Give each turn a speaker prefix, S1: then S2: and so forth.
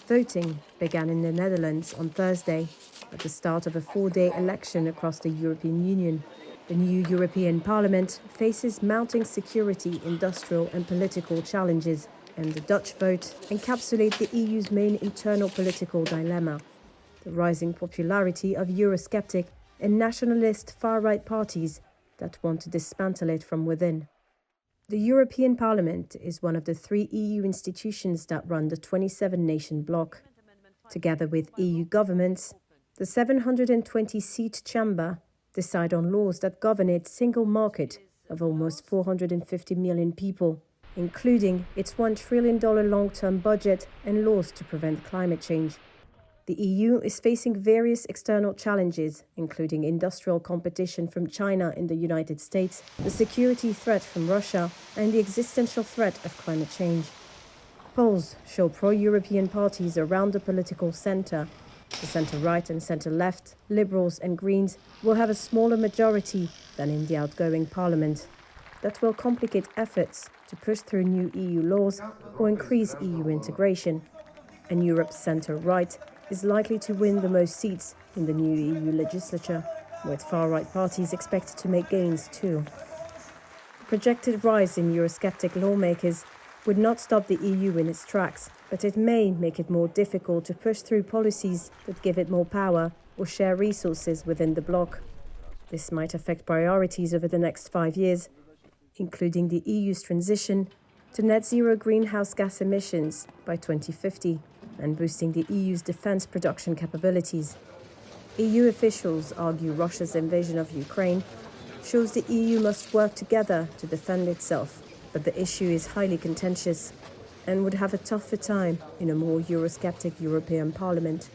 S1: Voting began in the Netherlands on Thursday, at the start of a 4-day election across the European Union. The new European Parliament faces mounting security, industrial and political challenges, and the Dutch vote encapsulates the EU's main internal political dilemma: the rising popularity of Eurosceptic and nationalist far-right parties that want to dismantle it from within. The European Parliament is one of the 3 EU institutions that run the 27-nation bloc. Together with EU governments, the 720-seat chamber decide on laws that govern its single market of almost 450 million people, including its $1 trillion long-term budget and laws to prevent climate change. The EU is facing various external challenges, including industrial competition from China and the United States, the security threat from Russia, and the existential threat of climate change. Polls show pro-European parties around the political centre, the centre-right and centre-left, Liberals and Greens, will have a smaller majority than in the outgoing parliament. That will complicate efforts to push through new EU laws or increase EU integration. And Europe's centre-right is likely to win the most seats in the new EU legislature, with far-right parties expected to make gains too. The projected rise in Eurosceptic lawmakers would not stop the EU in its tracks, but it may make it more difficult to push through policies that give it more power or share resources within the bloc. This might affect priorities over the next 5 years, including the EU's transition to net zero greenhouse gas emissions by 2050 and boosting the EU's defence production capabilities. EU officials argue Russia's invasion of Ukraine shows the EU must work together to defend itself, but the issue is highly contentious and would have a tougher time in a more Eurosceptic European Parliament.